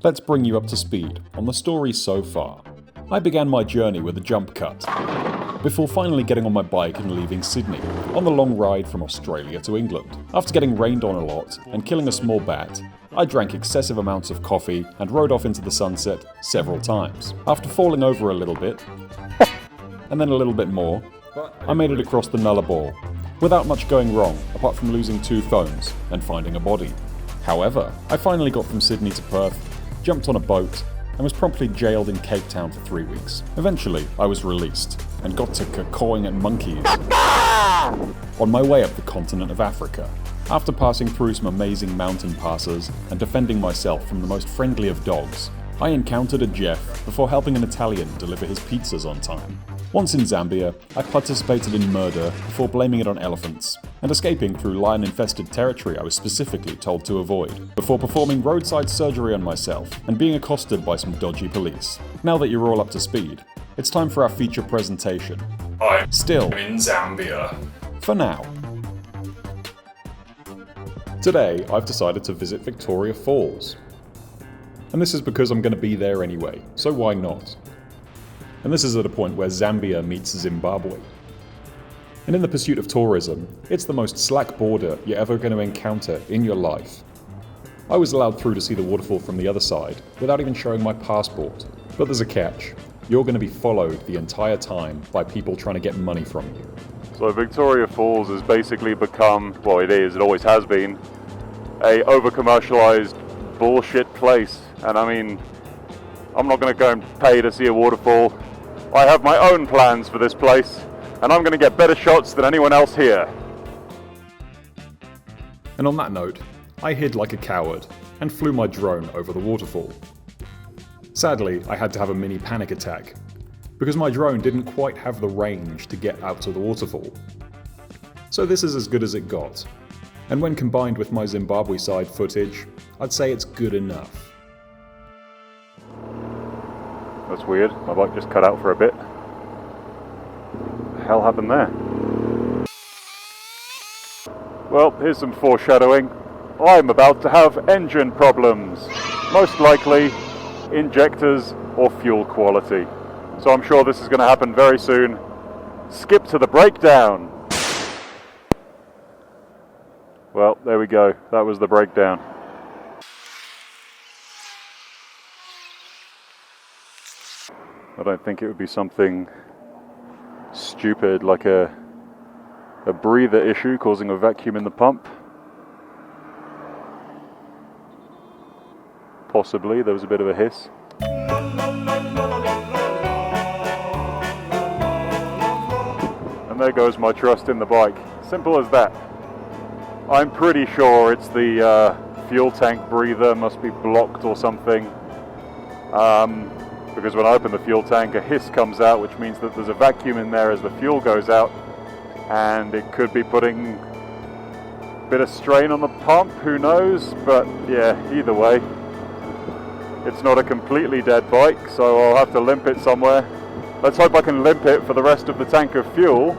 Let's bring you up to speed on the story so far. I began my journey with a jump cut, before finally getting on my bike and leaving Sydney, on the long ride from Australia to England. After getting rained on a lot and killing a small bat, I drank excessive amounts of coffee and rode off into the sunset several times. After falling over a little bit, and then a little bit more, I made it across the Nullarbor, without much going wrong, apart from losing 2 phones and finding a body. However, I finally got from Sydney to Perth, jumped on a boat, and was promptly jailed in Cape Town for 3 weeks. Eventually, I was released, and got to cawing at monkeys on my way up the continent of Africa. After passing through some amazing mountain passes and defending myself from the most friendly of dogs, I encountered a Jeff before helping an Italian deliver his pizzas on time. Once in Zambia, I participated in murder before blaming it on elephants, and escaping through lion-infested territory I was specifically told to avoid, before performing roadside surgery on myself and being accosted by some dodgy police. Now that you're all up to speed, it's time for our feature presentation. I'm Still in Zambia. for now. Today, I've decided to visit Victoria Falls. And this is because I'm going to be there anyway, so why not? And this is at a point where Zambia meets Zimbabwe. And in the pursuit of tourism, it's the most slack border you're ever going to encounter in your life. I was allowed through to see the waterfall from the other side, without even showing my passport. But there's a catch. You're going to be followed the entire time by people trying to get money from you. So Victoria Falls has basically become, well it always has been, a over-commercialized bullshit place. And I mean, I'm not going to go and pay to see a waterfall. I have my own plans for this place, and I'm going to get better shots than anyone else here. And on that note, I hid like a coward and flew my drone over the waterfall. Sadly, I had to have a mini panic attack, because my drone didn't quite have the range to get out to the waterfall. So this is as good as it got, and when combined with my Zimbabwe side footage, I'd say it's good enough. That's weird, my bike just cut out for a bit. What the hell happened there? Well, here's some foreshadowing. I'm about to have engine problems. Most likely, injectors or fuel quality. So I'm sure this is going to happen very soon. Skip to the breakdown. Well, there we go. That was the breakdown. I don't think it would be something stupid like a breather issue causing a vacuum in the pump. Possibly, there was a bit of a hiss. And there goes my trust in the bike. Simple as that. I'm pretty sure it's the fuel tank breather must be blocked or something. Because when I open the fuel tank, a hiss comes out, which means that there's a vacuum in there as the fuel goes out, and it could be putting a bit of strain on the pump, who knows, but yeah, either way. It's not a completely dead bike, so I'll have to limp it somewhere. Let's hope I can limp it for the rest of the tank of fuel,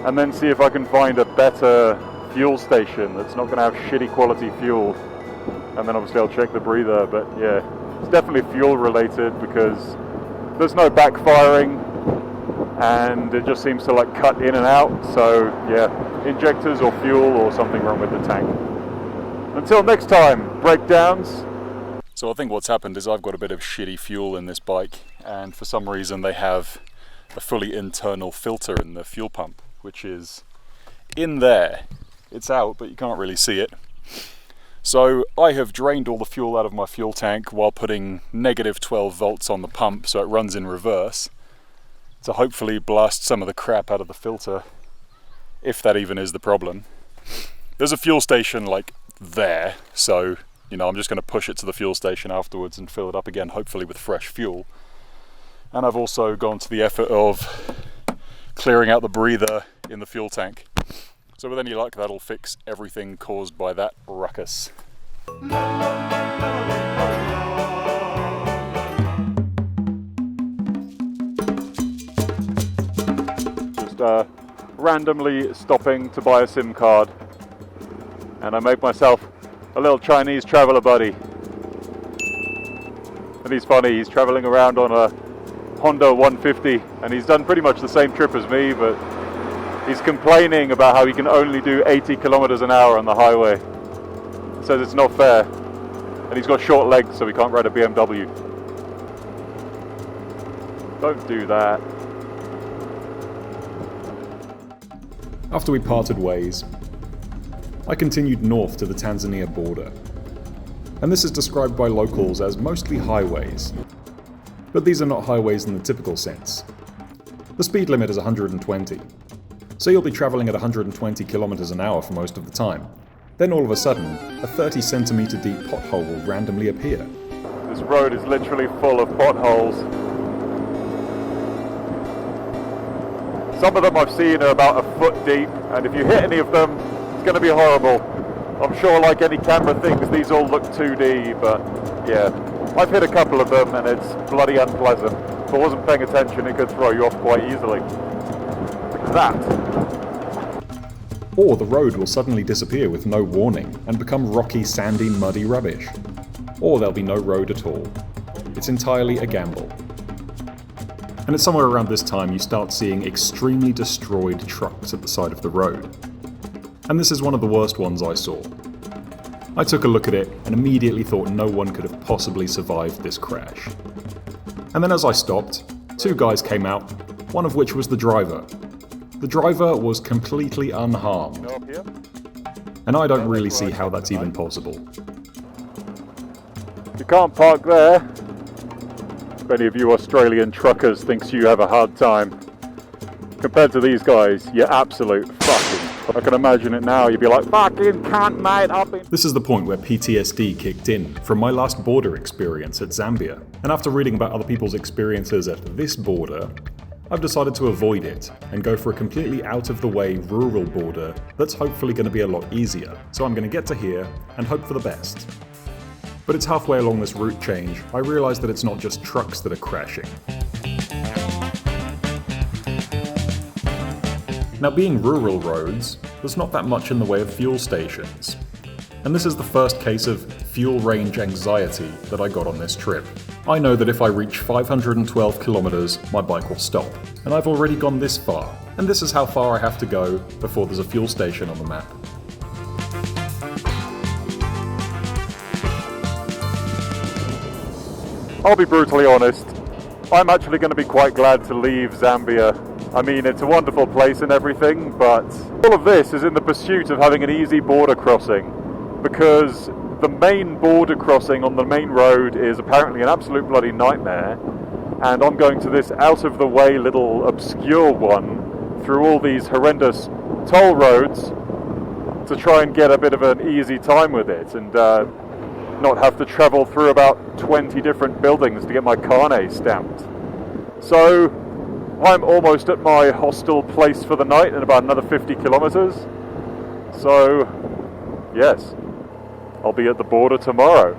and then see if I can find a better fuel station that's not going to have shitty quality fuel. And then obviously I'll check the breather, but yeah, it's definitely fuel related because there's no backfiring and it just seems to like cut in and out. So yeah, injectors or fuel or something wrong with the tank. Until next time, breakdowns. So I think what's happened is I've got a bit of shitty fuel in this bike, and for some reason they have a fully internal filter in the fuel pump, which is in there. It's out, but you can't really see it. So I have drained all the fuel out of my fuel tank while putting negative 12 volts on the pump so it runs in reverse to hopefully blast some of the crap out of the filter, if that even is the problem. There's a fuel station like there, so you know, I'm just going to push it to the fuel station afterwards and fill it up again, hopefully with fresh fuel. And I've also gone to the effort of clearing out the breather in the fuel tank. So with any luck, that'll fix everything caused by that ruckus. Just randomly stopping to buy a SIM card. And I make myself a little Chinese traveller buddy. And he's funny, he's traveling around on a Honda 150 and he's done pretty much the same trip as me, but he's complaining about how he can only do 80 kilometers an hour on the highway. Says it's not fair. And he's got short legs, so he can't ride a BMW. Don't do that. After we parted ways, I continued north to the Tanzania border. And this is described by locals as mostly highways. But these are not highways in the typical sense. The speed limit is 120. So you'll be traveling at 120 kilometers an hour for most of the time. Then all of a sudden, a 30 centimeter deep pothole will randomly appear. This road is literally full of potholes. Some of them I've seen are about a foot deep, and if you hit any of them, it's going to be horrible. I'm sure like any camera things, these all look 2D, but yeah. I've hit a couple of them and it's bloody unpleasant. If I wasn't paying attention, it could throw you off quite easily. Look at that. Or the road will suddenly disappear with no warning and become rocky, sandy, muddy rubbish. Or there'll be no road at all. It's entirely a gamble. And it's somewhere around this time you start seeing extremely destroyed trucks at the side of the road. And this is one of the worst ones I saw. I took a look at it and immediately thought no one could have possibly survived this crash. And then as I stopped, two guys came out, one of which was the driver. The driver was completely unharmed. And I don't really see how that's even possible. You can't park there. If any of you Australian truckers thinks you have a hard time, compared to these guys, you're absolute fucking. I can imagine it now, you'd be like, fucking cunt mate, I've been... This is the point where PTSD kicked in from my last border experience at Zambia. And after reading about other people's experiences at this border, I've decided to avoid it and go for a completely out-of-the-way rural border that's hopefully going to be a lot easier. So I'm going to get to here and hope for the best. But it's halfway along this route change, I realise that it's not just trucks that are crashing. Now, being rural roads, there's not that much in the way of fuel stations. And this is the first case of fuel range anxiety that I got on this trip. I know that if I reach 512 kilometers, my bike will stop. And I've already gone this far. And this is how far I have to go before there's a fuel station on the map. I'll be brutally honest, I'm actually going to be quite glad to leave Zambia. I mean, it's a wonderful place and everything, but all of this is in the pursuit of having an easy border crossing, because the main border crossing on the main road is apparently an absolute bloody nightmare, and I'm going to this out-of-the-way little obscure one through all these horrendous toll roads to try and get a bit of an easy time with it, and not have to travel through about 20 different buildings to get my carnet stamped. So I'm almost at my hostel place for the night in about another 50 kilometers. So yes, I'll be at the border tomorrow.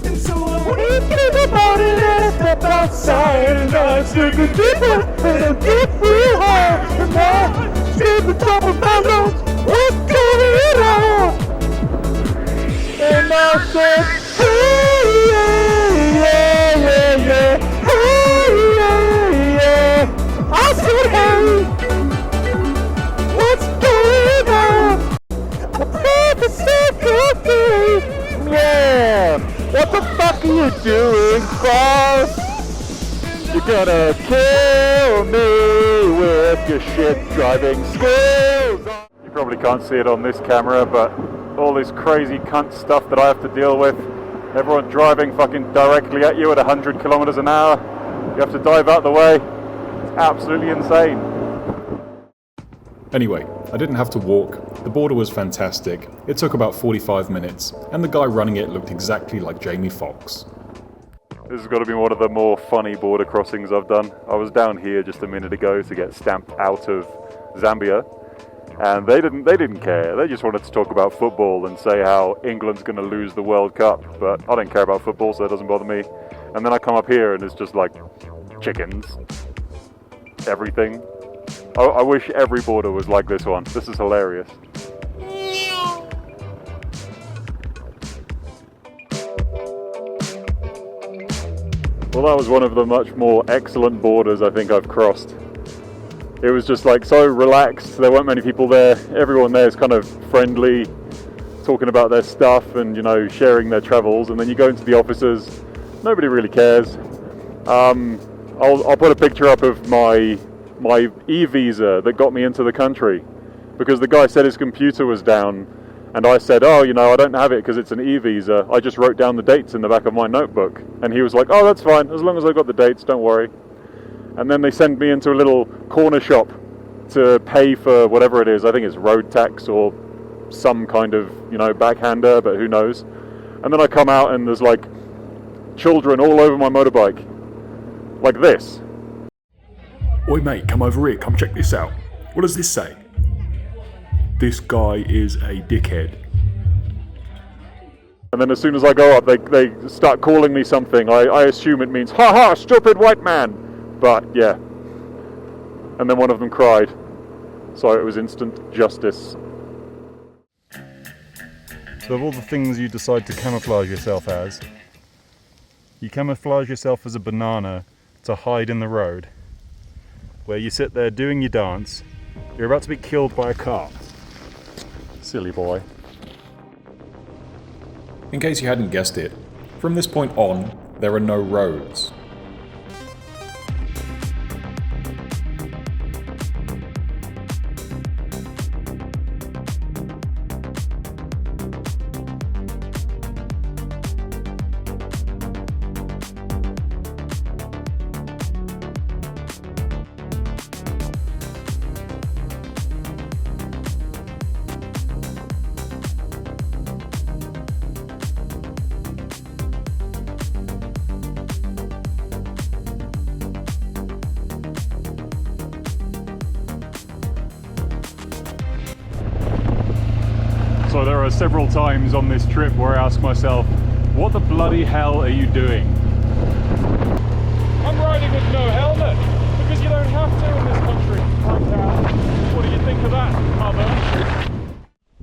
And so I'm thinking about it and I step outside and I take a deep breath and I get real high and I see the top of my lungs, what's going on? And I said, hey, yeah, yeah, yeah, yeah, hey, yeah, yeah. I said, hey, what's going on? I played the second game. Yeah, what the fuck are you doing, boss? You're gonna kill me with your shit driving skills. You probably can't see it on this camera, but all this crazy cunt stuff that I have to deal with. Everyone driving fucking directly at you at 100 kilometers an hour. You have to dive out the way. It's absolutely insane. Anyway, I didn't have to walk. The border was fantastic. It took about 45 minutes, and the guy running it looked exactly like Jamie Foxx. This has got to be one of the more funny border crossings I've done. I was down here just a minute ago to get stamped out of Zambia. And they didn't care. They just wanted to talk about football and say how England's going to lose the World Cup. But I don't care about football, so it doesn't bother me. And then I come up here and it's just like chickens, everything. I wish every border was like this one. This is hilarious. Well, that was one of the much more excellent borders I think I've crossed. It was just like so relaxed, there weren't many people there, everyone there is kind of friendly, talking about their stuff and, you know, sharing their travels, and then you go into the offices, nobody really cares. I'll put a picture up of my e-visa that got me into the country, because the guy said his computer was down, and I said, oh, you know, I don't have it because it's an e-visa. I just wrote down the dates in the back of my notebook. And he was like, oh, that's fine, as long as I got the dates, don't worry. And then they send me into a little corner shop to pay for whatever it is. I think it's road tax or some kind of, you know, backhander, but who knows. And then I come out and there's like children all over my motorbike, like this. Oi mate, come over here, come check this out. What does this say? This guy is a dickhead. And then as soon as I go up, they start calling me something. I assume it means, ha ha, stupid white man. But yeah. And then one of them cried. So it was instant justice. So of all the things you decide to camouflage yourself as, you camouflage yourself as a banana to hide in the road, where you sit there doing your dance. You're about to be killed by a car. Silly boy. In case you hadn't guessed it, from this point on, there are no roads. So there are several times on this trip where I ask myself, what the bloody hell are you doing? I'm riding with no helmet, because you don't have to in this country. Calm down. What do you think of that,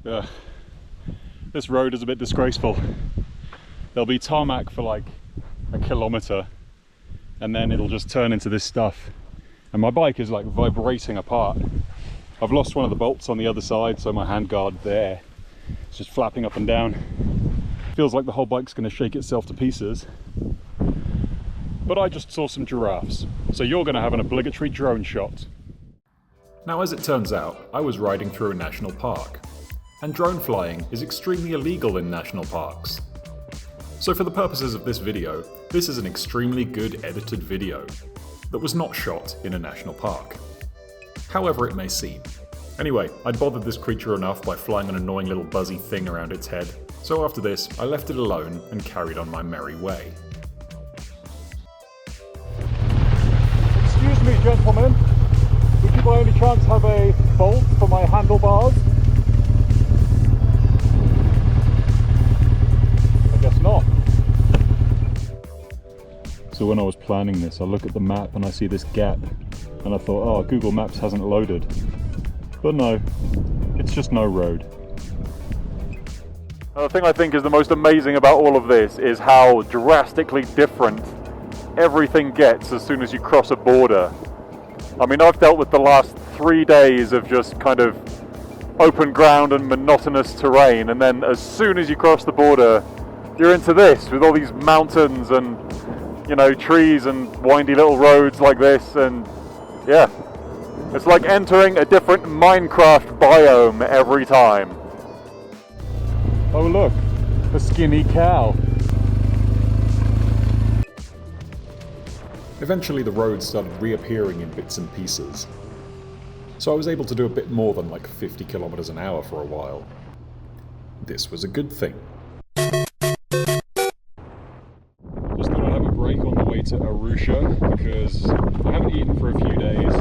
mother? This road is a bit disgraceful. There'll be tarmac for like a kilometre, and then it'll just turn into this stuff. And my bike is like vibrating apart. I've lost one of the bolts on the other side, so my handguard there. It's just flapping up and down. Feels like the whole bike's going to shake itself to pieces. But I just saw some giraffes, so you're going to have an obligatory drone shot. Now, as it turns out, I was riding through a national park, and drone flying is extremely illegal in national parks. So for the purposes of this video, this is an extremely good edited video that was not shot in a national park, however it may seem. Anyway, I'd bothered this creature enough by flying an annoying little buzzy thing around its head, so after this, I left it alone and carried on my merry way. Excuse me, gentlemen. Would you by any chance have a bolt for my handlebars? I guess not. So when I was planning this, I look at the map and I see this gap, and I thought, oh, Google Maps hasn't loaded. But no, it's just no road. The thing I think is the most amazing about all of this is how drastically different everything gets as soon as you cross a border. I mean, I've dealt with the last 3 days of just kind of open ground and monotonous terrain, and then as soon as you cross the border, you're into this with all these mountains and, you know, trees and windy little roads like this, and yeah. It's like entering a different Minecraft biome every time. Oh look, a skinny cow. Eventually the roads started reappearing in bits and pieces, so I was able to do a bit more than like 50 kilometers an hour for a while. This was a good thing. Just thought I'd have a break on the way to Arusha because I haven't eaten for a few days.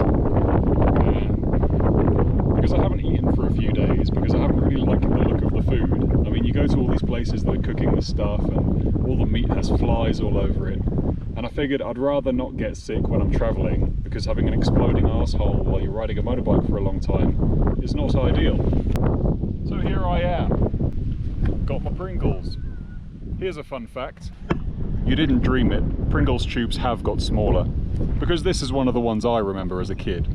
Because I haven't really liked the look of the food. I mean, you go to all these places that are cooking the stuff and all the meat has flies all over it. And I figured I'd rather not get sick when I'm travelling, because having an exploding arsehole while you're riding a motorbike for a long time is not ideal. So here I am. Got my Pringles. Here's a fun fact. You didn't dream it. Pringles tubes have got smaller. Because this is one of the ones I remember as a kid.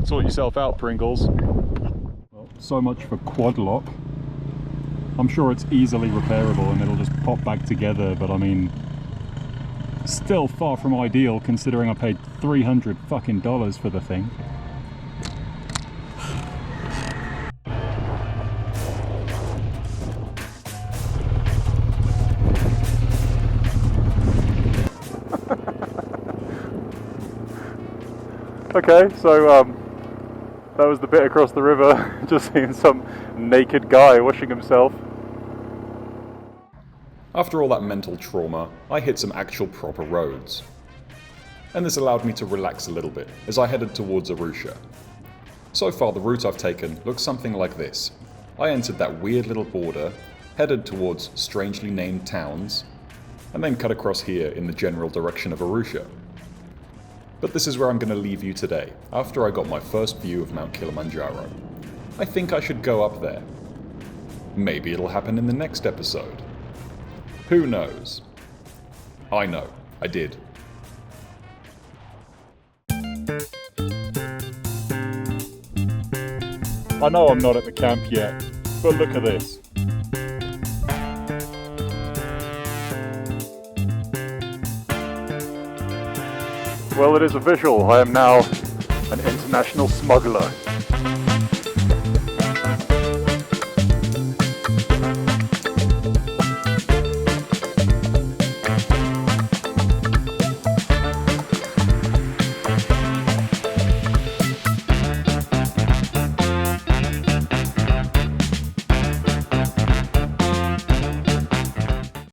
Sort yourself out, Pringles. Well, so much for quad lock. I'm sure it's easily repairable and it'll just pop back together, but I mean, still far from ideal considering I paid $300 fucking for the thing. Okay, so that was the bit across the river, just seeing some naked guy washing himself. After all that mental trauma, I hit some actual proper roads. And this allowed me to relax a little bit as I headed towards Arusha. So far the route I've taken looks something like this. I entered that weird little border, headed towards strangely named towns, and then cut across here in the general direction of Arusha. But this is where I'm going to leave you today, after I got my first view of Mount Kilimanjaro. I think I should go up there. Maybe it'll happen in the next episode. Who knows? I know, I did. I know I'm not at the camp yet, but look at this. Well, it is official. I am now an international smuggler.